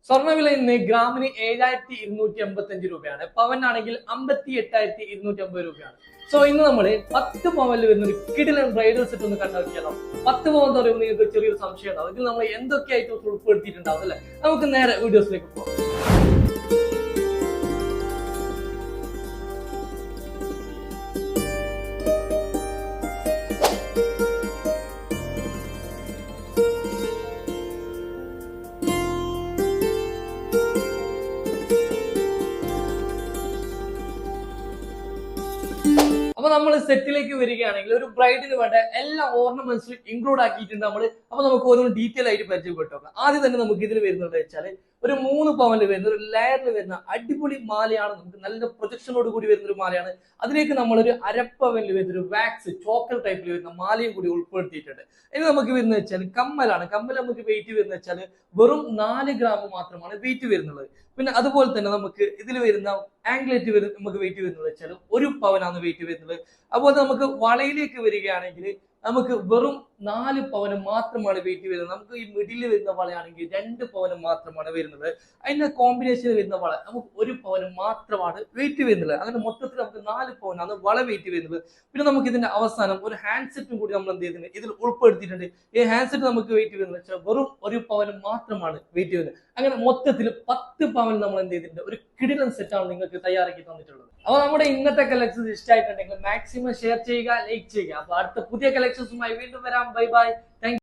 സ്വർണ്ണവില ഇന്ന് ഗ്രാമിന് 7,285 രൂപയാണ്. പവനാണെങ്കിൽ 58,250 രൂപയാണ്. സോ ഇന്ന് നമ്മൾ 10 പവനിൽ വരുന്ന ഒരു കിടിലൻ ബ്രൈഡൽ സെറ്റ് ഒന്ന് കണ്ടുനോക്കിയാലോ. 10 പവൻ എന്ന് പറയുമ്പോൾ നിങ്ങൾക്ക് ചെറിയൊരു സംശയം ഉണ്ടാവും, ഇതിൽ നമ്മൾ എന്തൊക്കെ ഐറ്റംസ് ഉൾപ്പെടുത്തിയിട്ടുണ്ടാവും അല്ലെ. നമുക്ക് നേരെ വീഡിയോസിലേക്ക് പോകാം. അപ്പൊ നമ്മൾ സെറ്റിലേക്ക് വരികയാണെങ്കിൽ ഒരു ബ്രൈഡിന് വേണ്ട എല്ലാ ഓർണമെന്റ്സും ഇൻക്ലൂഡ് ആക്കിയിട്ടുണ്ട് നമ്മൾ. അപ്പൊ നമുക്ക് ഓരോന്നും ഡീറ്റെയിൽ ആയിട്ട് പരിചയപ്പെട്ടു. ആദ്യം തന്നെ നമുക്ക് ഇതിൽ വരുന്നത് വെച്ചാൽ ഒരു 3 പവനിൽ വരുന്ന ഒരു ലെയറിൽ വരുന്ന അടിപൊളി മാലയാണ്. നമുക്ക് നല്ല പ്രൊജക്ഷനോട് കൂടി വരുന്ന ഒരു മാലയാണ്. അതിലേക്ക് നമ്മൾ ഒരു അരപ്പവനിൽ വരുന്ന ഒരു വാക്സ് ചോക്കൽ ടൈപ്പിൽ വരുന്ന മാലയും കൂടി ഉൾപ്പെടുത്തിയിട്ടുണ്ട്. ഇനി നമുക്ക് വരുന്നത് വെച്ചാൽ കമ്മലാണ്. കമ്മൽ നമുക്ക് വെയിറ്റ് വരുന്നത് വെച്ചാൽ വെറും 4 ഗ്രാം മാത്രമാണ് വെയിറ്റ് വരുന്നത്. പിന്നെ അതുപോലെ തന്നെ നമുക്ക് ഇതിൽ വരുന്ന ആംഗ്ലേറ്റ് നമുക്ക് വെയിറ്റ് വരുന്നത് വെച്ചാൽ 1 പവനാണ് വെയിറ്റ് വരുന്നത്. അതുപോലെ നമുക്ക് വളയിലേക്ക് വരികയാണെങ്കിൽ നമുക്ക് വെറും 4 പവന് മാത്രമാണ് വെയിറ്റ് വരുന്നത്. നമുക്ക് ഈ മിഡിൽ വരുന്ന വളയാണെങ്കിൽ 2 പവന് മാത്രമാണ് വരുന്നത്. അതിന്റെ കോമ്പിനേഷൻ വരുന്ന വള നമുക്ക് 1 പവന് മാത്രമാണ് വെയിറ്റ് വരുന്നത്. അങ്ങനെ മൊത്തത്തിൽ നമുക്ക് 4 പവനാണ് വള വെയിറ്റ് വരുന്നത്. പിന്നെ നമുക്ക് ഇതിന്റെ അവസാനം ഒരു ഹാൻഡ് സെറ്റും കൂടി നമ്മൾ എന്ത് ചെയ്തിട്ടുണ്ട്, ഇതിൽ ഉൾപ്പെടുത്തിയിട്ടുണ്ട്. ഈ ഹാൻഡ് സെറ്റ് നമുക്ക് വെയിറ്റ് വരുന്നത് വെച്ചാൽ വെറും 1 പവന് മാത്രമാണ് വെയിറ്റ് വരുന്നത്. അങ്ങനെ മൊത്തത്തിൽ 10 പവൻ നമ്മൾ എന്ത് ചെയ്തിട്ടുണ്ട്, ഒരു കിടിലൻ സെറ്റാണ് നിങ്ങൾക്ക് തയ്യാറാക്കി തന്നിട്ടുള്ളത്. അപ്പൊ നമ്മുടെ ഇന്നത്തെ കളക്ഷൻസ് ഇഷ്ടമായിട്ടുണ്ടെങ്കിൽ മാക്സിമം ഷെയർ ചെയ്യുക, ലൈക്ക് ചെയ്യുക. അപ്പൊ അടുത്ത പുതിയ കളക്ഷൻസുമായി വീണ്ടും വരാം. Bye bye.